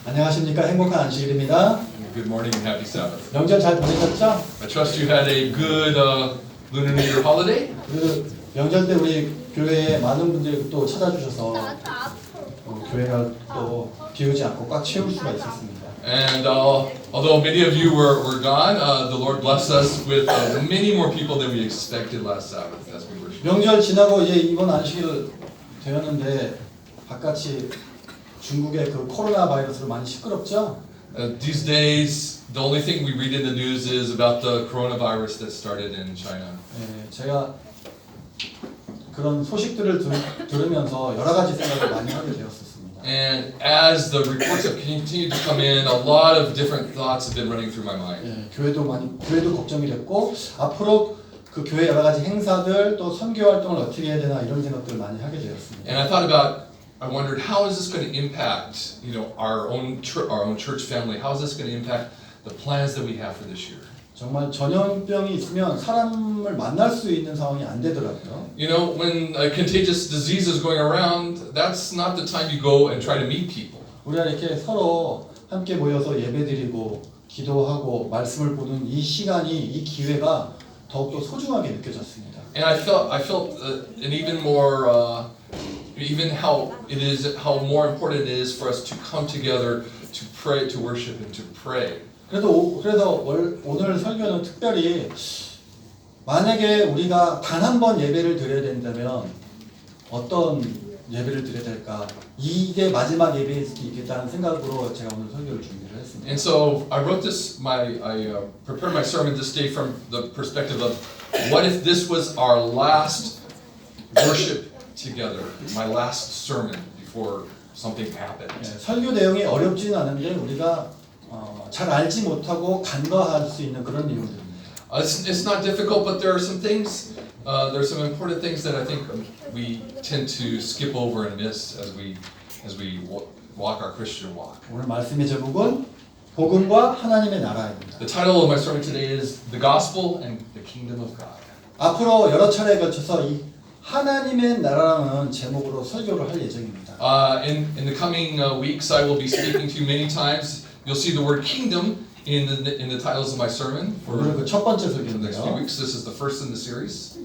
안녕하십니까. 행복한 안식일입니다. Good morning and happy Sabbath. 명절 잘 보내셨죠? I trust you had a good Lunar New Year holiday. 그 명절 때 우리 교회에 많은 분들이 또 찾아주셔서 교회가 또 비우지 않고 꽉 채울 수가 있었습니다. And although many of you were gone, the Lord blessed us with many more people than we expected last Sabbath as we worshiped. 명절 지나고 이제 이번 안식일 되었는데 바깥이 중국의 그 코로나 바이러스로 많이 시끄럽죠? These days, the only thing we read in the news is about the coronavirus that started in China. 네, 제가 그런 소식들을 들으면서 여러 가지 생각을 많이 하게 되었습니다. And as the reports have continued to come in, a lot of different thoughts have been running through my mind. 네, 교회도 걱정이 됐고 앞으로 그 교회 여러 가지 행사들 또 선교 활동을 어떻게 해야 되나 이런 생각들을 많이 하게 되었습니다. And I wondered, how is this going to impact, our own church family? How is this going to impact the plans that we have for this year? 정말 전염병이 있으면 사람을 만날 수 있는 상황이 안 되더라고요. When a contagious disease is going around, that's not the time you go and try to meet people. 우리가 이렇게 서로 함께 모여서 예배드리고 기도하고 말씀을 보는 이 시간이 이 기회가 더욱더 소중하게 느껴졌습니다. And I felt an even more, even how more important it is for us to come together to pray, to worship, and to pray. 그래서 오늘 설교는 특별히 만약에 우리가 단 한 번 예배를 드려야 된다면 어떤 예배를 드려야 될까? 이게 마지막 예배일 수도 있겠다는 생각으로 제가 오늘 설교를 준비를 했습니다. And so I wrote this. I prepared my sermon this day from the perspective of what if this was our last worship together, my last sermon before something happened. 네, 설교 내용이 어렵지는 않은데 우리가 잘 알지 못하고 간과할 수 있는 그런 내용들입니다. It's not difficult, but there are some things. There are some important things that I think we tend to skip over and miss as we walk our Christian walk. 오늘 말씀의 제목은 복음과 하나님의 나라입니다. The title of my sermon today is The Gospel and the Kingdom of God. 앞으로 여러 차례에 걸쳐서 이 하나님의 나라라는 제목으로 설교를 할 예정입니다. In the coming weeks, I will be speaking to you many times. You'll see the word kingdom in the titles of my sermon for 오늘 그 첫 번째 the next few 설교인데요. weeks. This is the first in the series.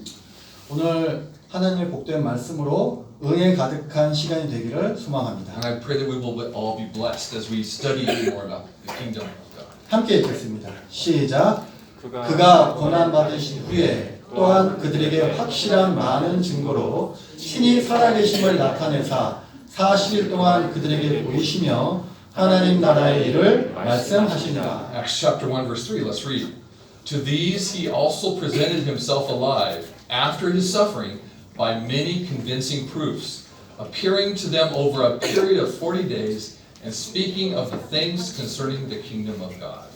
오늘 하나님의 복된 말씀으로 은혜 가득한 시간이 되기를 소망합니다. And I pray that we will all be blessed as we study more about the kingdom of God. 함께 읽겠습니다. 시작. 그가 고난 받으신 후에 또한 그들에게 확실한 많은 증거로 신이 살아계심을 나타내사 40일 동안 그들에게 보이시며 하나님 나라의 일을 말씀하시니라. Acts chapter 1 verse 3, let's read. To these he also presented himself alive after his suffering by many convincing proofs, appearing to them over a period of 40 days and speaking of the things concerning the kingdom of God.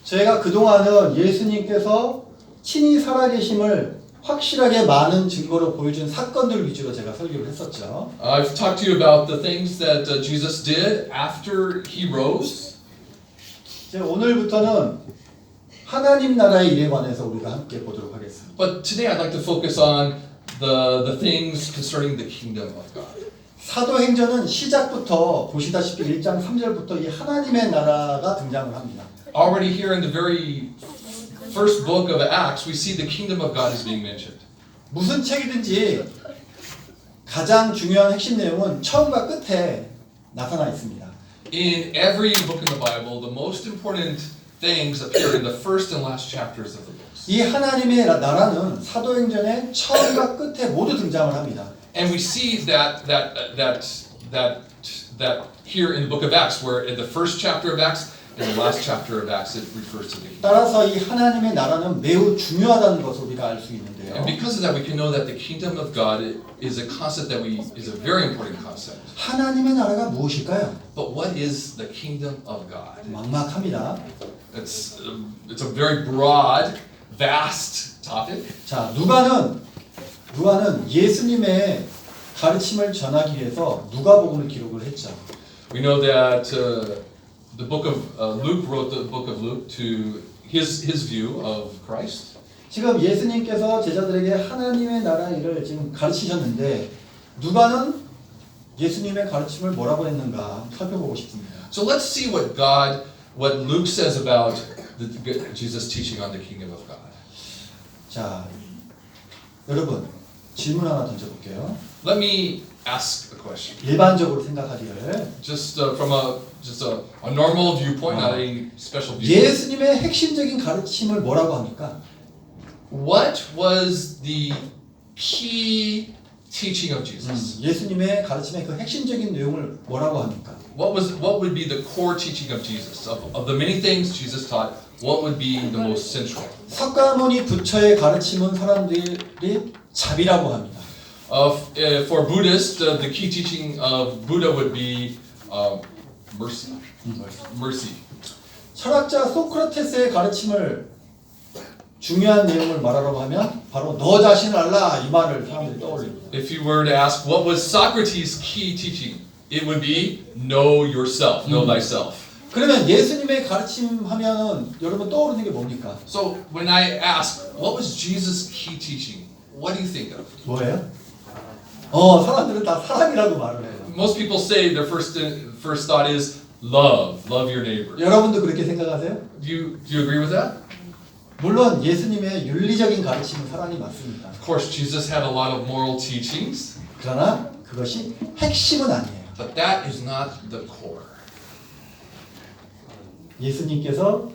제가 그동안은 예수님께서 친히 살아계심을 확실하게 많은 증거로 보여준 사건들 위주로 제가 설교를 했었죠. I've talked to you about the things that Jesus did after he rose. 이제 오늘부터는 하나님 나라의 일에 관해서 우리가 함께 보도록 하겠습니다. But today I'd like to focus on the things concerning the kingdom of God. 사도행전은 시작부터 보시다시피 1장 3절부터 이 하나님의 나라가 등장을 합니다. Already here in the very first book of Acts, we see the kingdom of God is being mentioned. 무슨 책이든지 가장 중요한 핵심 내용은 처음과 끝에 나타나 있습니다. In every book in the Bible, the most important things appear in the first and last chapters of the books. 이 하나님의 나라는 사도행전의 처음과 끝에 모두 등장을 합니다. And we see that here in the book of Acts, where in the first chapter of Acts and the last chapter of Acts, it refers to the kingdom. 따라서 이 하나님의 나라는 매우 중요하다는 것을 우리가 알 수 있는데요. And because of that, we can know that the kingdom of God is a concept is a very important concept. 하나님의 나라가 무엇일까요? But what is the kingdom of God? 막막합니다. It's a very broad, vast topic. 자, 누가는 예수님의 가르침을 전하기 위해서 누가복음을 기록을 했죠. We know that the book of Luke wrote the book of Luke to his view of Christ. 지금 예수님께서 제자들에게 하나님의 나라 일을 지금 가르치셨는데 누가는 예수님의 가르침을 뭐라고 했는가 살펴보고 싶습니다. So let's see what Luke says about Jesus teaching on the kingdom of God. 자, 여러분 질문 하나 던져볼게요. Let me ask a question. 일반적으로 생각하기를 Just from a normal viewpoint, not a special viewpoint. 예수님의 핵심적인 가르침을 뭐라고 합니까? What was the key teaching of Jesus? 예수님의 가르침의 그 핵심적인 내용을 뭐라고 합니까? What would be the core teaching of Jesus? Of the many things Jesus taught, what would be the most central? 석가모니 부처의 가르침은 사람들이 자비라고 합니다. For Buddhists, the key teaching of Buddha would be mercy. Mercy. 철학자 소크라테스의 가르침을 중요한 내용을 말하라고 하면 바로 너 자신을 알라 이 말을 사람들이 떠올립니다. If you were to ask what was Socrates' key teaching, it would be know yourself, know thyself. 그러면 예수님의 가르침 하면은 여러분 떠오르는 게 뭡니까? So when I ask what was Jesus' key teaching, what do you think of? 뭐예요? 사람들은 다 사랑이라고 말을 해요. Most people say their first thought is love your neighbor. 여러분도 그렇게 생각하세요? Do you agree with that? 물론 예수님의 윤리적인 가르침은 사랑이 맞습니다. Of course, Jesus had a lot of moral teachings, 그러나 그것이 핵심은 아니에요. but that is not the core. 예수님께서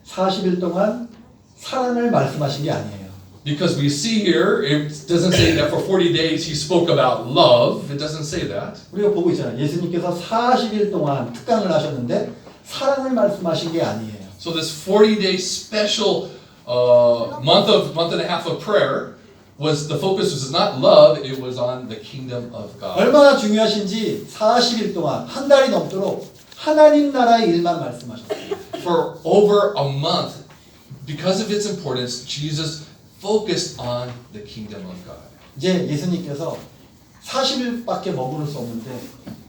40일 동안 사랑을 말씀하신 게 아니에요. Because we see here, it doesn't say that for 40 days he spoke about love. It doesn't say that. 우리가 보고 있잖아요. 예수님께서 40일 동안 특강을 하셨는데 사랑을 말씀하신 게 아니에요. So this 40-day special month and a half of prayer was the focus was not love, it was on the kingdom of God. 얼마나 중요하신지 40일 동안 한 달이 넘도록 하나님 나라의 일만 말씀하셨어요. For over a month, because of its importance, Jesus focused on the kingdom of God. 이제 예수님께서 40일밖에 머무를 수 없는데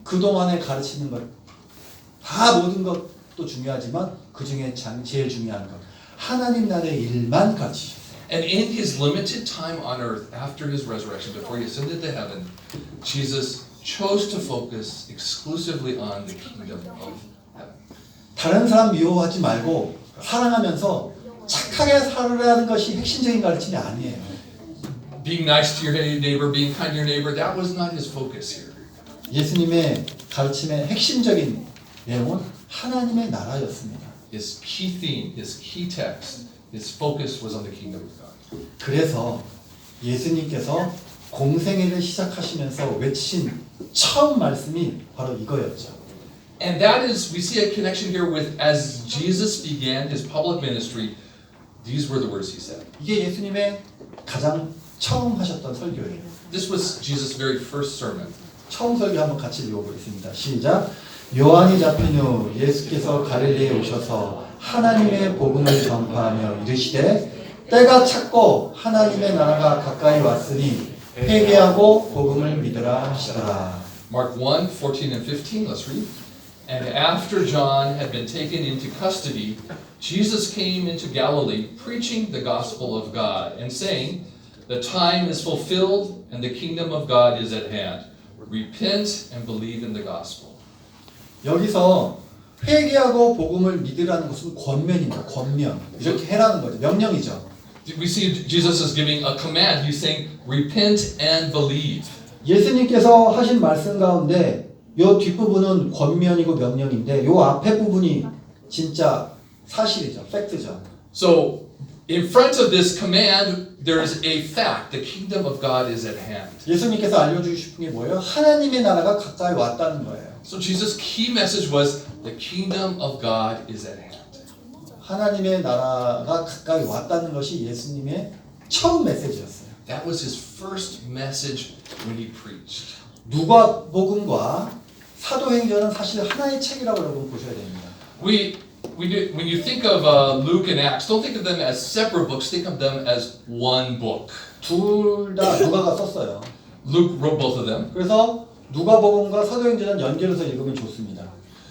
그동안에 가르치는 것 다 모든 것도 중요하지만 그 중에 제일 중요한 것 하나님 나라의 일만 가르치셨어요. And in his limited time on earth after his resurrection, before he ascended to heaven, Jesus chose to focus exclusively on the kingdom of heaven. 다른 사람 미워하지 말고 사랑하면서 착하게 살으라는 것이 핵심적인 가르침이 아니에요. Being nice to your neighbor, being kind to your neighbor, that was not his focus here. 예수님의 가르침의 핵심적인 내용은 하나님의 나라였습니다. His key theme, his key text, his focus was on the kingdom of God. 그래서 예수님께서 공생애를 시작하시면서 외친 처음 말씀이 바로 이거였죠. And that is, we see a connection here with as Jesus began his public ministry, these were the words he said. 이게 예수님의 가장 처음 하셨던 설교예요. This was Jesus' very first sermon. 처음 설교 한번 같이 읽어보겠습니다. 시작. 요한이 잡힌 후 예수께서 갈릴리에 오셔서 하나님의 복음을 전파하며 이르시되 때가 찼고 하나님의 나라가 가까이 왔으니 회개하고 복음을 믿으라 하시더라. Mark 1, 14 and 15, let's read. And after John had been taken into custody, Jesus came into Galilee preaching the gospel of God and saying, the time is fulfilled and the kingdom of God is at hand. Repent and believe in the gospel. 여기서 회개하고 복음을 믿으라는 것은 권면입니다. 권면. 이렇게 해라는 거죠. 명령이죠. We see Jesus is giving a command. He's saying, repent and believe. 예수님께서 하신 말씀 가운데 요 뒷부분은 권면이고 명령인데 요 앞에 부분이 진짜 사실이죠. 팩트죠. So, in front of this command, there is a fact. The kingdom of God is at hand. 예수님께서 알려주고 싶은 게 뭐예요? 하나님의 나라가 가까이 왔다는 거예요. So Jesus' key message was, the kingdom of God is at hand. 하나님의 나라가 가까이 왔다는 것이 예수님의 처음 메시지였어요. That was his first message when he preached. 누가복음과 사도행전은 사실 하나의 책이라고 여러분 보셔야 됩니다. When you think of Luke and Acts, don't think of them as separate books. Think of them as one book. 둘 다 누가가 썼어요. Luke wrote both of them. 그래서 누가복음과 사도행전은 연결해서 읽으면 좋습니다.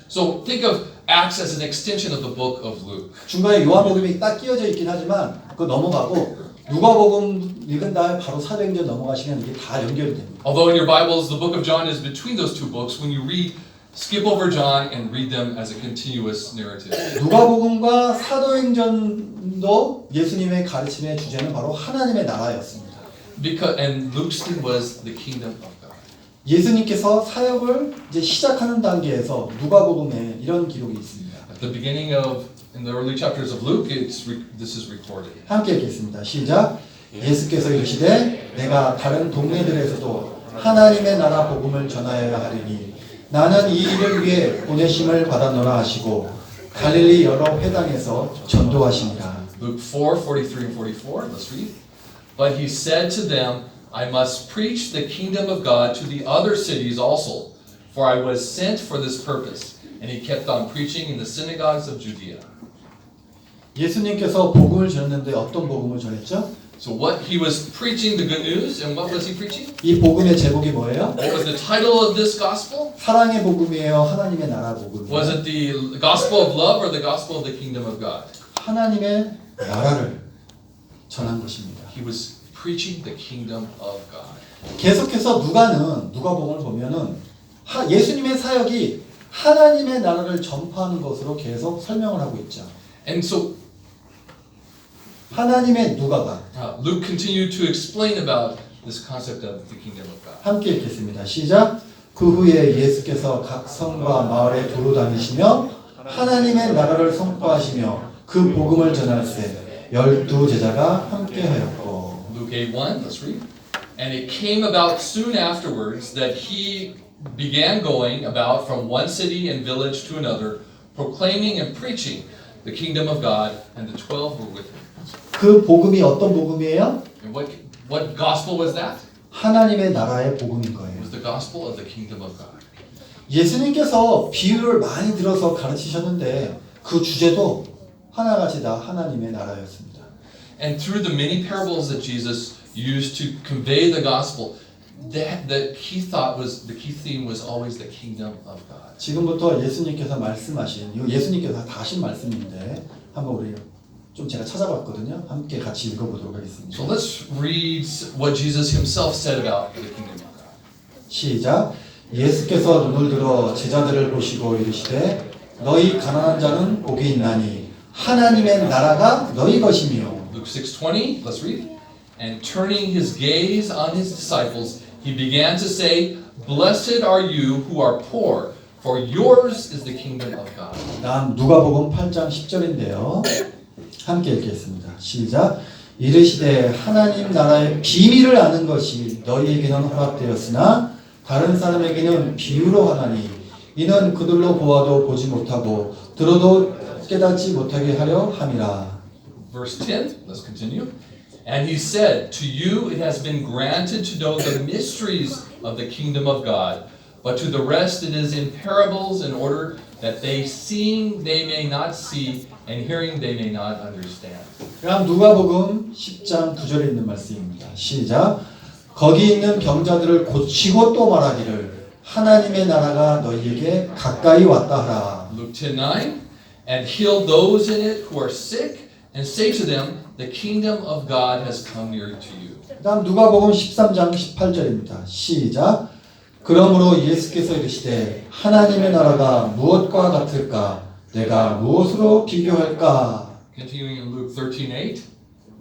So think of Acts as an extension of the book of Luke. 중간에 요한복음이 딱 끼어져 있긴 하지만 그거 넘어가고 누가복음 읽은 다음에 바로 사도행전 넘어가시면 이게 다 연결이 됩니다. Although in your Bibles the book of John is between those two books, when you read, skip over John and read them as a continuous narrative. 누가복음과 사도행전도 예수님의 가르침의 주제는 바로 하나님의 나라였습니다. Because and Luke's theme was the kingdom of God. 예수님께서 사역을 이제 시작하는 단계에서 누가복음에 이런 기록이 있습니다. At the beginning of in the early chapters of Luke, this is recorded. 함께 읽겠습니다. 시작. 예수께서 이르시되 내가 다른 동네들에서도 하나님의 나라 복음을 전하여야 하리니 나는 이 일을 위해 보내심을 받았노라 하시고 갈릴리 여러 회당에서 전도하시니라. Luke 4:43 and 44. Let's read. But he said to them, I must preach the kingdom of God to the other cities also, for I was sent for this purpose. And he kept on preaching in the synagogues of Judea. 예수님께서 복음을 전했는데 어떤 복음을 전했죠? So what he was preaching the good news, and what was he preaching? 이 복음의 제목이 뭐예요? What was the title of this gospel? 사랑의 복음이에요. 하나님의 나라 Was 복음이에요. it the gospel of love or the gospel of the kingdom of God? 하나님의 나라를 전한 것입니다. He was preaching the kingdom of God. 계속해서 누가복음을 보면은 예수님의 사역이 하나님의 나라를 전파하는 것으로 계속 설명을 하고 있죠. And so 하나님의 누가가 Luke continued to explain about this concept of the kingdom of God. 함께 읽겠습니다. 시작. 그 후에 예수께서 각 성과 마을에 두루 다니시며 하나님의 나라를 선포하시며 그 복음을 전할세 12 제자가 함께하였고. Luke 8:1, let's read. And it came about soon afterwards that he began going about from one city and village to another, proclaiming and preaching the kingdom of God, and the 12 were with him. 그 복음이 어떤 복음이에요? And what gospel was that? 하나님의 나라의 복음인 It 거예요. was the gospel of the kingdom of God. 예수님께서 비유를 많이 들어서 가르치셨는데 그 주제도 하나같이 다 하나님의 나라였습니다. And through the many parables that Jesus used to convey the gospel, the key theme was always the kingdom of God. 지금부터 예수님께서 말씀하신 이거 예수님께서 다 하신 말씀인데 한번 우리 좀 제가 찾아봤거든요. 함께 같이 읽어보도록 하겠습니다. So let's read what Jesus himself said about the kingdom of God. 시작. 예수께서 눈을 들어 제자들을 보시고 이르시되 너희 가난한 자는 복이 있나니 하나님의 나라가 너희 것이며. Luke 6:20, let's read. And turning his gaze on his disciples, he began to say, Blessed are you who are poor, for yours is the kingdom of God. 다음 누가복음 8장 10절인데요. 함께 읽겠습니다. 시작. 이르시되 하나님 나라의 비밀을 아는 것이 너희에게는 허락되었으나 다른 사람에게는 비유로 하나니 이는 그들로 보아도 보지 못하고 들어도 깨닫지 못하게 하려 함이라. Verse 10, let's continue. And he said, To you it has been granted to know the mysteries of the kingdom of God, but to the rest it is in parables in order that they seeing they may not see, and hearing they may not understand. 그럼 누가복음 10장 9절에 있는 말씀입니다. 시작. 거기 있는 병자들을 고치고 또 말하기를 하나님의 나라가 너희에게 가까이 왔다 하라. Luke 10:9, and heal those in it who are sick, and say to them, The kingdom of God has come near to you. 그다음 누가복음 13장 18절입니다. 시작. 그러므로 예수께서 이르시되 하나님의 나라가 무엇과 같을까? 내가 무엇으로 비교할까? Continuing in Luke 13:8,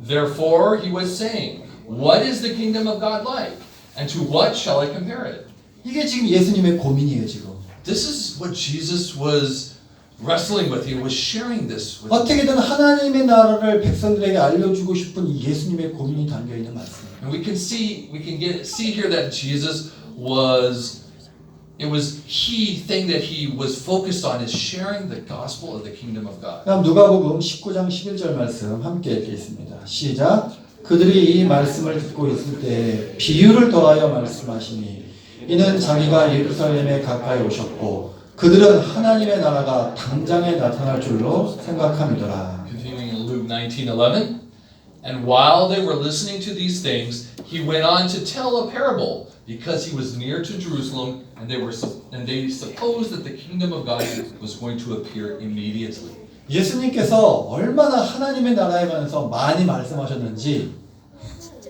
Therefore he was saying, What is the kingdom of God like? And to what shall I compare it? 이게 지금 예수님의 고민이에요, 지금. This is what Jesus was wrestling with. He was sharing this with them. 어떻게든 하나님의 나라를 백성들에게 알려주고 싶은 이 예수님의 고민이 담겨 있는 말씀이에요. And we can see here that Jesus was, it was key thing that he was focused on is sharing the gospel of the kingdom of God. 그럼 누가복음 19장 11절 말씀 함께 읽겠습니다. 시작. 그들이 이 말씀을 듣고 있을 때 비유를 더하여 말씀하시니 이는 자기가 예루살렘에 가까이 오셨고 그들은 하나님의 나라가 당장에 나타날 줄로 생각함이더라. Continuing in Luke 19:11, and while they were listening to these things, he went on to tell a parable because he was near to Jerusalem, and they supposed that the kingdom of God was going to appear immediately. 예수님께서 얼마나 하나님의 나라에 관해서 많이 말씀하셨는지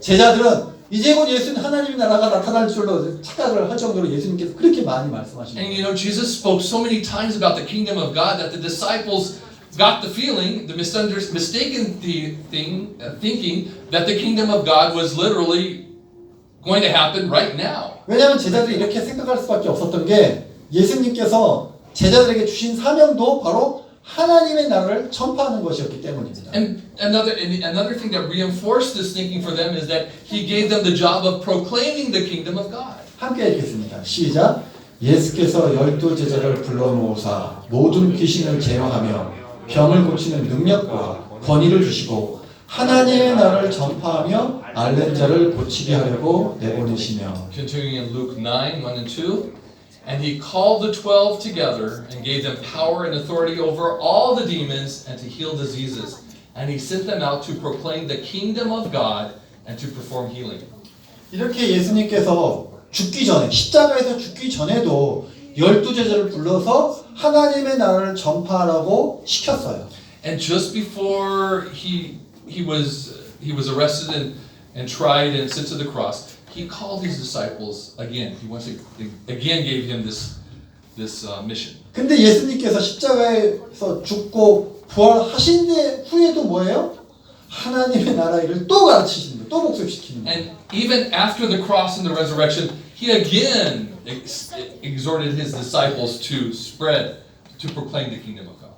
제자들은 이제 곧 예수님 하나님의 나라가 나타날 줄로 착각을 할 정도로 예수님께서 그렇게 많이 말씀하신 And 거예요. you know, Jesus spoke so many times about the kingdom of God that the disciples got the feeling, the mistaken thinking that the kingdom of God was literally going to happen right now. 왜냐하면 제자들이 이렇게 생각할 수밖에 없었던 게 예수님께서 제자들에게 주신 사명도 바로 하나님의 나라를 전파하는 것이었기 때문입니다. And another thing that reinforced this thinking for them is that he gave them the job of proclaiming the kingdom of God. 함께 읽겠습니다. 시작. 예수께서 12 제자를 불러모으사 모든 귀신을 제어하며 병을 고치는 능력과 권위를 주시고 하나님의 나라를 전파하며 앓는 자를 고치게 하려고 내보내시며. Continuing in Luke 9, 1 and 2. And he called the 12 together and gave them power and authority over all the demons and to heal diseases. And he sent them out to proclaim the kingdom of God and to perform healing. 이렇게 예수님께서 죽기 전에 십자가에서 죽기 전에도 12 제자를 불러서 하나님의 나라를 전파하라고 시켰어요. And just before he was arrested and tried and sent to the cross, he called his disciples again. He once again gave him this mission. 근데 예수님께서 십자가에서 죽고 부활하신 후에도 뭐예요? 하나님의 나라 일을 또 가르치시는 거예요. 또 복습시키는 거예요. And even after the cross and the resurrection, he again exhorted his disciples to proclaim the kingdom of God.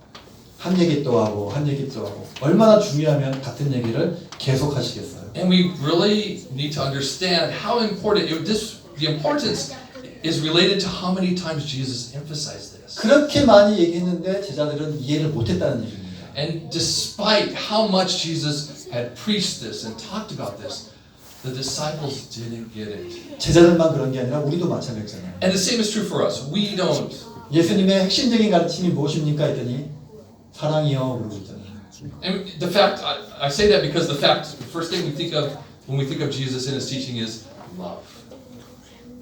한 얘기 또 하고 한 얘기 또 하고 얼마나 중요하면 같은 얘기를 계속 하시겠어요. And we really need to understand how important the importance is related to how many times Jesus emphasized this. 그렇게 많이 얘기했는데 제자들은 이해를 못했다는 얘기입니다. And despite how much Jesus had preached this and talked about this, the disciples didn't get it. 제자들만 그런 게 아니라 우리도 마찬가지잖아요. And the same is true for us. We don't. 예수님의 핵심적인 가르침이 무엇입니까 했더니 사랑이요 그러고 있잖아요. And the fact, I say that because the first thing we think of when we think of Jesus and his teaching is love.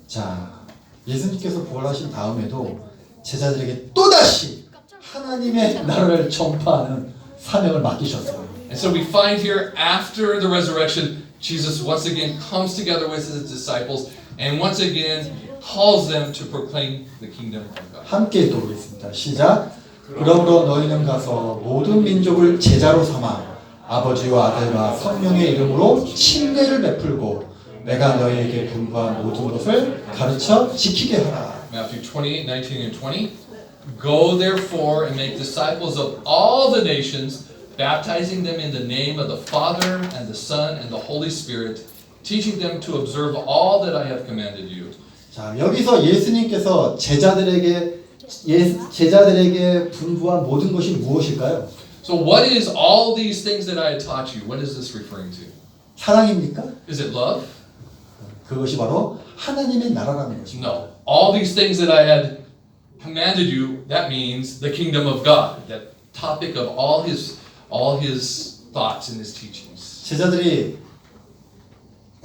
자, 예수님께서 부활하신 다음에도 제자들에게 또다시 하나님의 나라를 전파하는 사명을 맡기셨어요. And so we find here after the resurrection, Jesus once again comes together with his disciples and once again calls them to proclaim the kingdom of God. 함께 읽어보겠습니다. 시작. 그러므로 너희는 가서 모든 민족을 제자로 삼아 아버지와 아들과 성령의 이름으로 침례를 베풀고 내가 너희에게 분부한 모든 것을 가르쳐 지키게 하라. Matthew 28, 19 and 20. Go therefore and make disciples of all the nations, baptizing them in the name of the Father and the Son and the Holy Spirit, teaching them to observe all that I have commanded you. 자, 여기서 예수님께서 제자들에게 분부한 모든 것이 무엇일까요? So what is all these things that I had taught you? What is this referring to? 사랑입니까? Is it love? 그것이 바로 하나님의 나라라는 것입니다. No. All these things that I had commanded you, that means the kingdom of God. That topic of all his thoughts and his teachings. 제자들이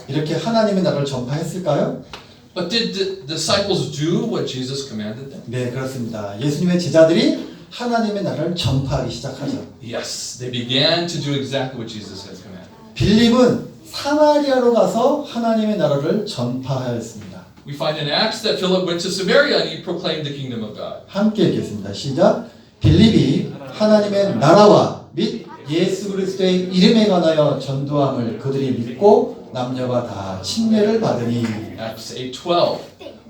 이렇게 하나님의 나라를 전파했을까요? But did the disciples do what Jesus commanded them? 네, 그렇습니다. 예수님의 제자들이 하나님의 나라를 전파하기 시작하죠. Yes, they began to do exactly what Jesus had commanded. 빌립은 사마리아로 가서 하나님의 나라를 전파하였습니다. We find in Acts that Philip went to Samaria and he proclaimed the kingdom of God. 함께 읽겠습니다. 시작. 빌립이 하나님의 나라와 및 예수 그리스도의 이름에 관하여 전도함을 그들이 믿고 남녀가 다 침례를 받으니. Acts 8:12.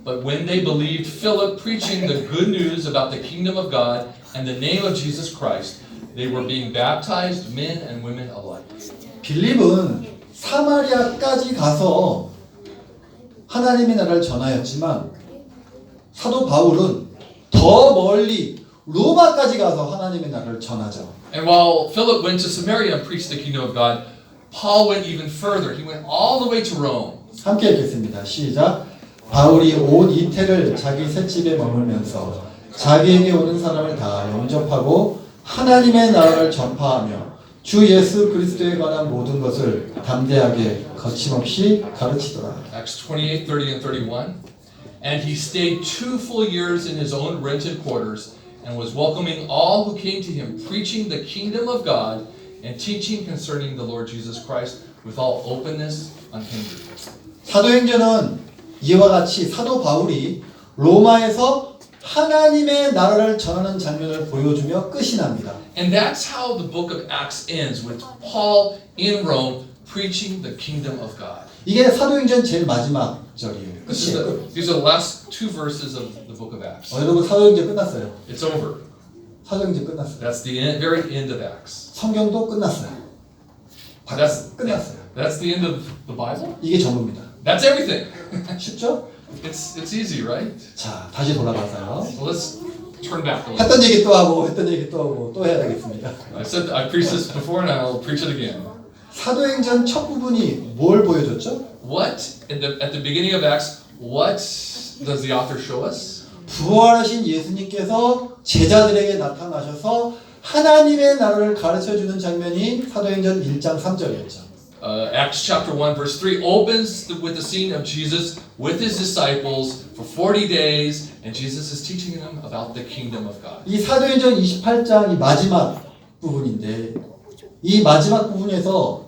But when they believed Philip preaching the good news about the kingdom of God and the name of Jesus Christ, they were being baptized, men and women alike. 빌립은 사마리아까지 가서 하나님의 나라를 전하였지만 사도 바울은 더 멀리 로마까지 가서 하나님의 나라를 전하죠. And while Philip went to Samaria and preached the kingdom of God, Paul went even further. He went all the way to Rome. 함께 읽겠습니다. 시작. 바울이 온 이태를 자기 셋집에 머물면서 자기에게 오는 사람을 다 영접하고 하나님의 나라를 전파하며 주 예수 그리스도에 관한 모든 것을 담대하게 거침없이 가르치더라. Acts 28, 30 and 31. And he stayed 2 full years in his own rented quarters and was welcoming all who came to him, preaching the kingdom of God and teaching concerning the Lord Jesus Christ with all openness unhindered. 사도행전은 이와 같이 사도 바울이 로마에서 하나님의 나라를 전하는 장면을 보여주며 끝이 납니다. And that's how the book of Acts ends, with Paul in Rome preaching the kingdom of God. 이게 사도행전 제일 마지막 절이에요. This is 끝이에요. these are the last two verses of the book of Acts. 여러분 사도행전 끝났어요. It's over. 사도행전 끝났어요. That's the end, very end of Acts. 성경도 끝났어요. 끝났어요. That's the end of the Bible? 이게 전부입니다. That's everything. 쉽죠? It's easy, right? 자, 다시 돌아가서요. So let's turn back a little. 했던 얘기 또 하고 했던 얘기 또 하고 또 해야 되겠습니다. I preached this before and I'll preach it again. 사도행전 첫 부분이 뭘 보여줬죠? What at the beginning of Acts, what does the author show us? 부활하신 예수님께서 제자들에게 나타나셔서 하나님의 나라를 가르쳐주는 장면이 사도행전 1장 3절이었죠. Acts chapter 1 verse 3 opens with the scene of Jesus with his disciples for 40 days, and Jesus is teaching them about the kingdom of God. 이 사도행전 28장이 마지막 부분인데 이 마지막 부분에서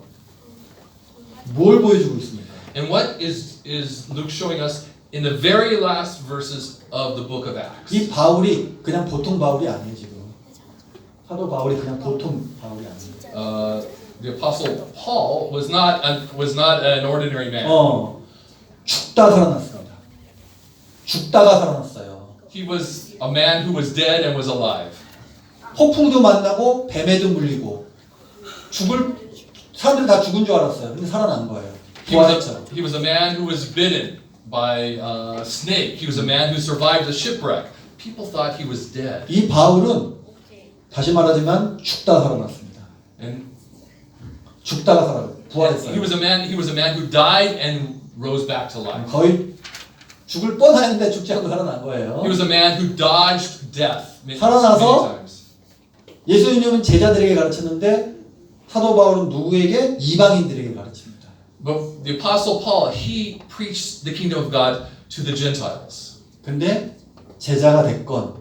뭘 보여주고 있습니까? And what is Luke showing us in the very last verses of the book of Acts? 이 바울이 그냥 보통 바울이 아니에요 지금. 사도 바울이 그냥 보통 바울이 아니에요. The apostle Paul was not an ordinary man. 죽다 살아났습니다. 죽다가 살아났어요. He was a man who was dead and was alive. 폭풍도 만나고 뱀에도 물리고 사람들이 다 죽은 줄 알았어요. 근데 살아난 거예요. 부활했죠. He was a man who was bitten by a snake. He was a man who survived a shipwreck. People thought he was dead. 이 바울은 다시 말하지만 죽다 살아났습니다. And 죽다가 부활했어요. he was a man who died and rose back to life. 거의 죽을 뻔했는데 죽지 않고 살아난 거예요. He was a man who dodged death many 살아나서 times. 예수님은 제자들에게 가르쳤는데 사도 바울은 누구에게? 이방인들에게 가르칩니다. But the apostle Paul, he preached the kingdom of God to the Gentiles. 근데 제자가 됐건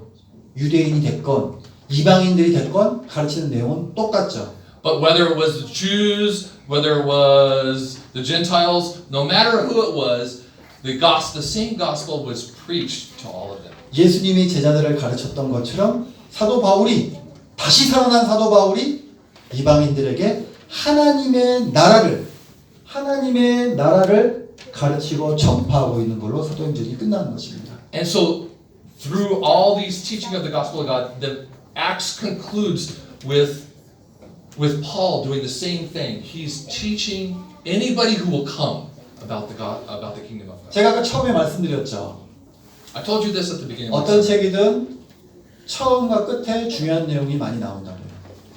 유대인이 됐건 이방인들이 됐건 가르치는 내용은 똑같죠. But whether it was the Jews, whether it was the Gentiles, no matter who it was, the same gospel was preached to all of them. 예수님이 제자들을 가르쳤던 것처럼 사도 바울이 다시 살아난 사도 바울이 이방인들에게 하나님의 나라를 가르치고 전파하고 있는 걸로 사도행전이 끝나는 것입니다. And so through all these teaching of the gospel of God, the Acts concludes with Paul doing the same thing. He's teaching anybody who will come about the kingdom of God. 제가 아까 처음에 말씀드렸죠. I told you this at the beginning. 어떤 책이든 처음과 끝에 중요한 내용이 많이 나온다고요.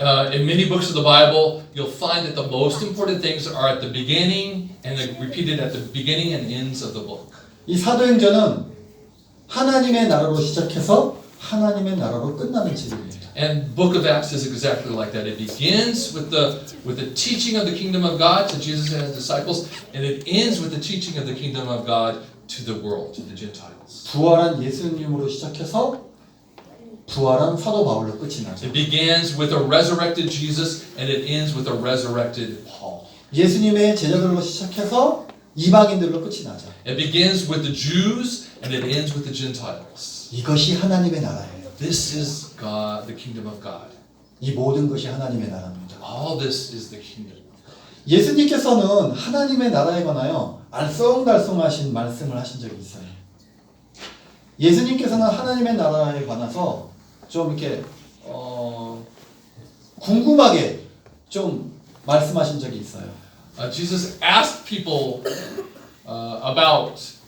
In many books of the Bible, you'll find that the most important things are at the beginning and repeated at the beginning and ends of the book. 이 사도행전은 하나님의 나라로 시작해서 하나님의 나라로 끝나는 책입니다. And book of Acts is exactly like that. It begins with the teaching of the kingdom of God to Jesus and his disciples, and it ends with the teaching of the kingdom of God to the world, to the Gentiles. 부활한 예수님으로 시작해서 부활한 사도 바울로 끝이 나죠. It begins with a resurrected Jesus, and it ends with a resurrected Paul. 예수님의 제자들로 시작해서 이방인들로 끝이 나죠. It begins with the Jews, and it ends with the Gentiles. 이것이 하나님의 나라예요. This is God, the kingdom of God. 이 모든 것이 하나님의 나라입니다. All this is the kingdom. 예수님께서는 하나님의 나라에 관하여 알쏭달쏭하신 말씀을 하신 적이 있어요. 예수님께서는 하나님의 나라에 관해서 좀 이렇게 궁금하게 좀 말씀하신 적이 있어요. Jesus asked people about.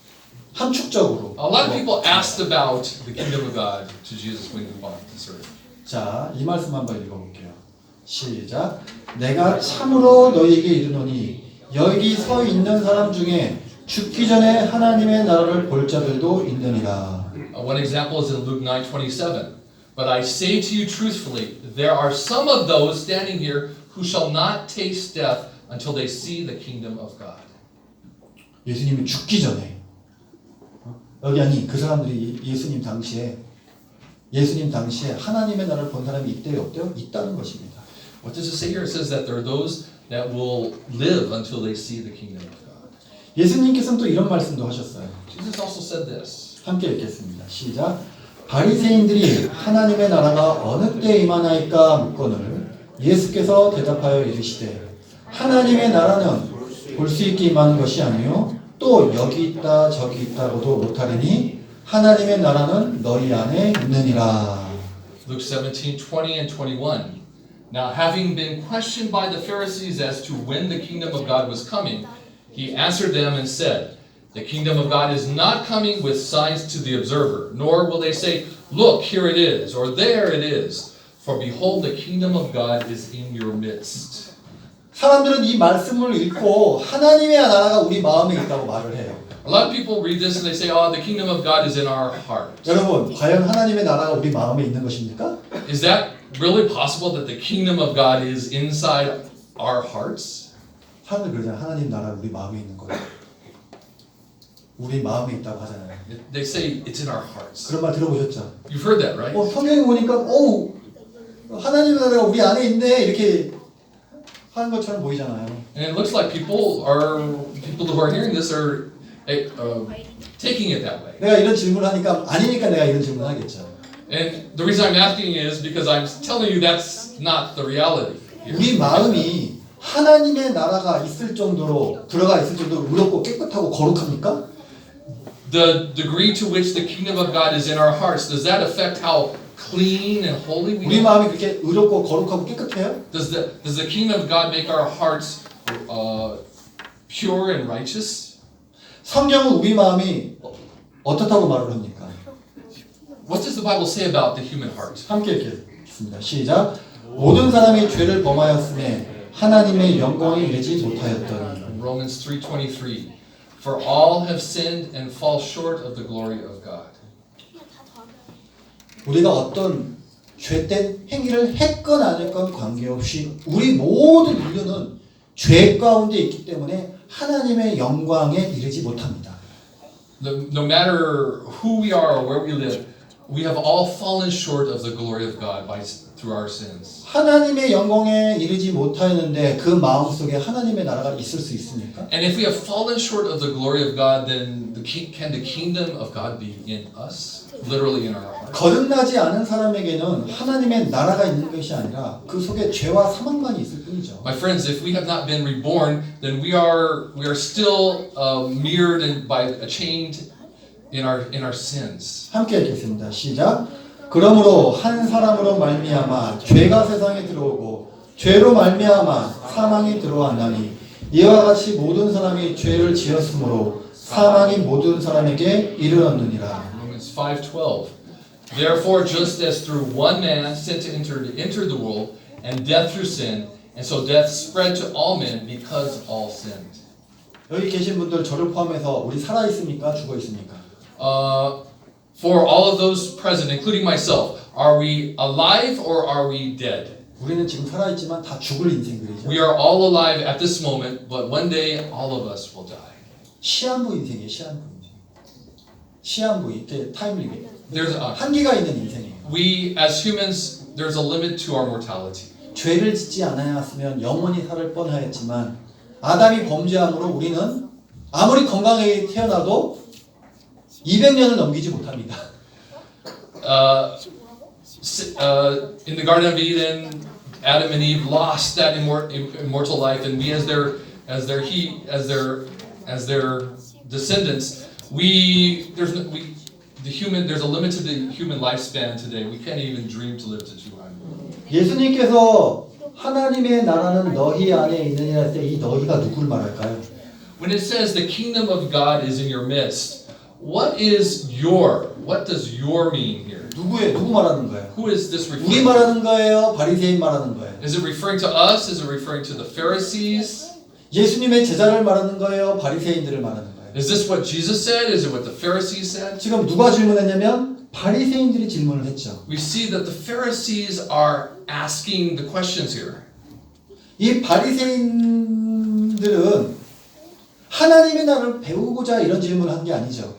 함축적으로. A lot of people asked about the kingdom of God to Jesus when he walked this earth. 자, 이 말씀 한번 읽어볼게요. 시작. 내가 참으로 너희에게 이르노니 여기 서 있는 사람 중에 죽기 전에 하나님의 나라를 볼 자들도 있느니라. One example is in Luke 9:27. But I say to you truthfully, there are some of those standing here who shall not taste death until they see the kingdom of God. 예수님이 죽기 전에 여기 아니 그 사람들이 예수님 당시에 하나님의 나라를 본 사람이 있대요 없대요? 있다는 것입니다. What does it say here? It says that there are those that will live until they see the kingdom of God. 예수님께서는 또 이런 말씀도 하셨어요. Jesus also said this. 함께 읽겠습니다. 시작. 바리새인들이 하나님의 나라가 어느 때 임하나이까 묻거늘 예수께서 대답하여 이르시되 하나님의 나라는 볼 수 있게 임하는 것이 아니요 또 여기 있다 저기 있다고도 못하리니 하나님의 나라는 너희 안에 있느니라. Luke 17:20 and 21. Now, having been questioned by the Pharisees as to when the kingdom of God was coming, he answered them and said, the kingdom of God is not coming with signs to the observer, nor will they say, look, here it is, or there it is. For behold, the kingdom of God is in your midst. 사람들은 이 말씀을 읽고 하나님의 나라가 우리 마음에 있다고 말을 해요. A lot of people read this and they say, oh, the kingdom of God is in our heart. 여러분, 과연 하나님의 나라가 우리 마음에 있는 것입니까? Is that really possible that the kingdom of God is inside our hearts? 사람들 그러잖아요. 하나님 나라가 우리 마음에 있는 거예요. 우리 마음에 있다고 하잖아요. They say it's in our hearts. 그런 말 들어보셨죠? You've heard that, right? 성경에 보니까 하나님의 나라가 우리 안에 있네 이렇게 하는 것처럼 보이잖아요. And it looks like people who are hearing this are taking it that way. 내가 이런 질문을 하니까 아니니까 내가 이런 질문을 하겠죠. And the reason I'm asking is because I'm telling you that's not the reality. 우리 마음이 하나님의 나라가 있을 정도로 들어가 있을 정도로 의롭고 깨끗하고 거룩합니까? The degree to which the kingdom of God is in our hearts, does that affect how clean and holy we 우리 are? 마음이 그렇게 의롭고 거룩하고 깨끗해요? Does the kingdom of God make our hearts pure and righteous? 성경은 우리 마음이 어떻다고 말을 합니까? What does the Bible say about the human heart? 함께 읽겠습니다. 시작. 모든 사람이 죄를 범하였으니 하나님의 영광에 이르지 못하였더니. Romans 3:23. For all have sinned and fall short of the glory of God. 우리가 어떤 죄된 행위를 했건 안 했건 관계없이 우리 모든 인류는 죄 가운데 있기 때문에 하나님의 영광에 이르지 못합니다. No matter who we are or where we live, we have all fallen short of the glory of God through our sins. 하나님의 영광에 이르지 못하였는데 그 마음속에 하나님의 나라가 있을 수 있습니까? And if we have fallen short of the glory of God, then can the kingdom of God be in us? Literally in our heart? 거듭나지 않은 사람에게는 하나님의 나라가 있는 것이 아니라 그 속에 죄와 사망만이 있을 뿐이죠. My friends, if we have not been reborn, then we are still mirrored and chained in our sins. 함께 읽겠습니다. 시작. 그러므로 한 사람으로 말미암아 죄가 세상에 들어오고 죄로 말미암아 사망이 들어왔나니 이와 같이 모든 사람이 죄를 지었으므로 사망이 모든 사람에게 이르렀느니라. Romans 5:12. Therefore, just as through one man sin entered the world, and death through sin, and so death spread to all men because all sinned. 여기 계신 분들 저를 포함해서 우리 살아 있습니까? 죽어 있습니까? For all of those present, including myself, are we alive or are we dead? 우리는 지금 살아 있지만 다 죽을 인생들이죠. We are all alive at this moment, but one day all of us will die. 시한부 인생이에요. 시한부 인생. 시한부 이렇게 타임 리밋. There's 한계가 있는 인생이에요. we as humans, there's a limit to our mortality. 죄를 짓지 않았으면 영원히 살을 뻔하였지만 아담이 범죄함으로 우리는 아무리 건강하게 태어나도 200년을 넘기지 못합니다. In the Garden of Eden, Adam and Eve lost that immortal life, and we, as their descendants, there's a limit to the human lifespan today. We can't even dream to live to 200. 예수님께서 하나님의 나라는 너희 안에 있느니라 할 때 이 너희가 누구를 말할까요? When it says the kingdom of God is in your midst, what does your mean here? 누구 말하는 거예요? Who is this 우리 referring to? 말하는 거예요? 바리새인 말하는 거예요? Is it referring to us? Is it referring to the Pharisees? 예수님의 제자를 말하는 거예요? 바리새인들을 말하는 거예요? Is this what Jesus said? Is it what the Pharisees said? 지금 누가 질문했냐면 바리새인들이 질문을 했죠. We see that the Pharisees are asking the questions here. 이 바리새인들은 하나님의 나라를 배우고자 이런 질문을 한 게 아니죠.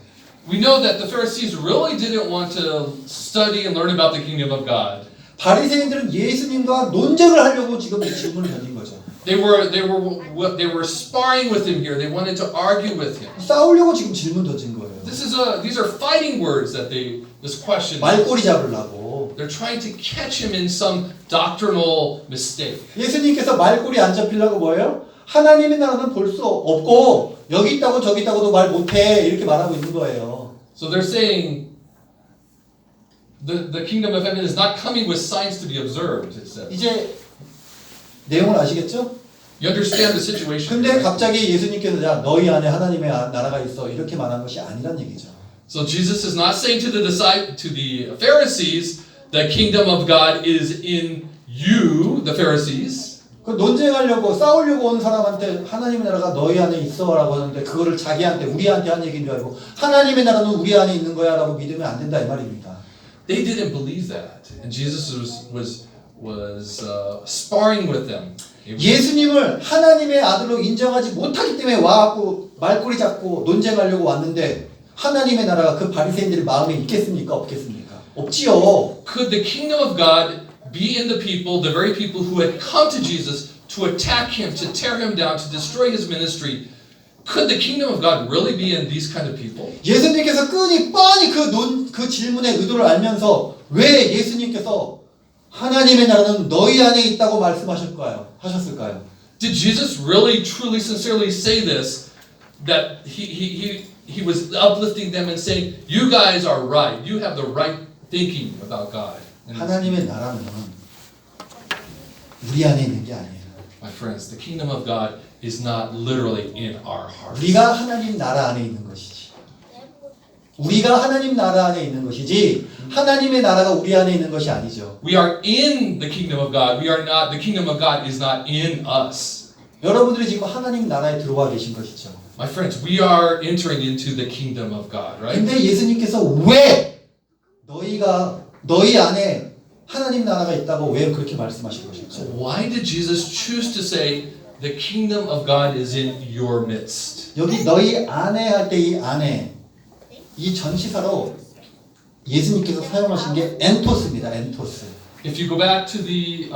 We know that the Pharisees really didn't want to study and learn about the kingdom of God. 바리새인들은 예수님과 논쟁을 하려고 지금 이 질문을 던진 거죠. They were sparring with him here. They wanted to argue with him. 싸우려고 지금 질문 던진 거예요. These are fighting words that this question. 말꼬리 잡으려고. They're trying to catch him in some doctrinal mistake. 예수님께서 말꼬리 안 잡히려고 뭐예요? 하나님의 나라는 볼 수 없고 여기 있다고 저기 있다고도 말 못해 이렇게 말하고 있는 거예요. So they're saying the kingdom of heaven is not coming with signs to be observed. It says. 이제 내용을 아시겠죠? You understand the situation. 근데 Right? 갑자기 예수님께서 자 너희 안에 하나님의 나라가 있어 이렇게 말한 것이 아니란 얘기죠. So Jesus is not saying to the Pharisees, the kingdom of God is in you, the Pharisees. 그 논쟁하려고 싸우려고 온 사람한테 하나님의 나라가 너희 안에 있어라고 하는데 그거를 자기한테 우리한테 한 얘기인 줄 알고 하나님의 나라는 우리 안에 있는 거야라고 믿으면 안 된다 이 말입니다. They didn't believe that, and Jesus was sparring with them. 예수님을 하나님의 아들로 인정하지 못하기 때문에 와갖고 말꼬리 잡고 논쟁하려고 왔는데 하나님의 나라가 그 바리새인들의 마음에 있겠습니까? 없겠습니까? 없지요. Could the kingdom of God be in the people, the very people who had come to Jesus to attack him, to tear him down, to destroy his ministry? Could the kingdom of God really be in these kind of people? 예수님께서 뻔히 그 질문의 의도를 알면서 왜 예수님께서 하나님의 나라는 너희 안에 있다고 하셨을까요? Did Jesus really, truly, sincerely say this? That he was uplifting them and saying, "You guys are right. You have the right thinking about God." 하나님의 나라는 우리 안에 있는 게 아니에요. My friends, the kingdom of God is not literally in our hearts. 우리가 하나님 나라 안에 있는 것이지. 우리가 하나님 나라 안에 있는 것이지 하나님의 나라가 우리 안에 있는 것이 아니죠. We are in the kingdom of God. We are not. The kingdom of God is not in us. 여러분들이 지금 하나님 나라에 들어와 계신 것이죠. My friends, we are entering into the kingdom of God, right? 근데 예수님께서 왜 너희 안에 하나님 나라가 있다고 왜 그렇게 말씀하신 So 것일까요? why did Jesus choose to say the kingdom of God is in your midst? 여기 너희 안에 할 때 이 안에 이 전치사로 예수님께서 사용하신 게 엔토스입니다. 엔토스. If you go back to the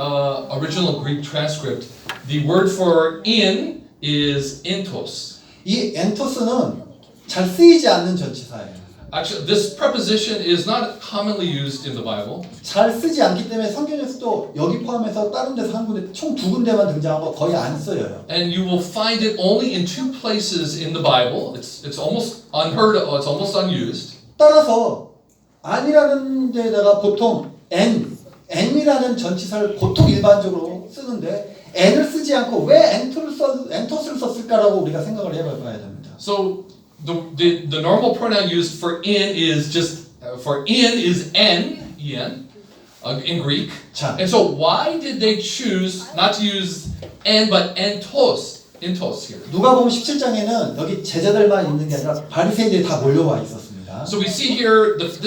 original Greek transcript, the word for in is entos. 이 엔토스는 잘 쓰이지 않는 전치사예요. Actually, this preposition is not commonly used in the Bible. 잘 쓰지 않기 때문에 성경에서도 여기 포함해서 다른 데서 한 군데 총 두 군데만 등장하고 거의 안 써요. And you will find it only in two places in the Bible. It's almost unheard of. It's almost unused. 따라서 아니라는 데다가 보통 n이라는 전치사를 보통 일반적으로 쓰는데 n을 쓰지 않고 왜 엔토스를 썼을까라고 우리가 생각을 해봐야 됩니다. So the normal pronoun used for in is just for in is en in Greek. 자. And so why did they choose not to use en but entos here? 누가복음 17장에는 여기 제자들만 있는 게 아니라 바리새인들이 다 몰려와 있었습니다. So we see here this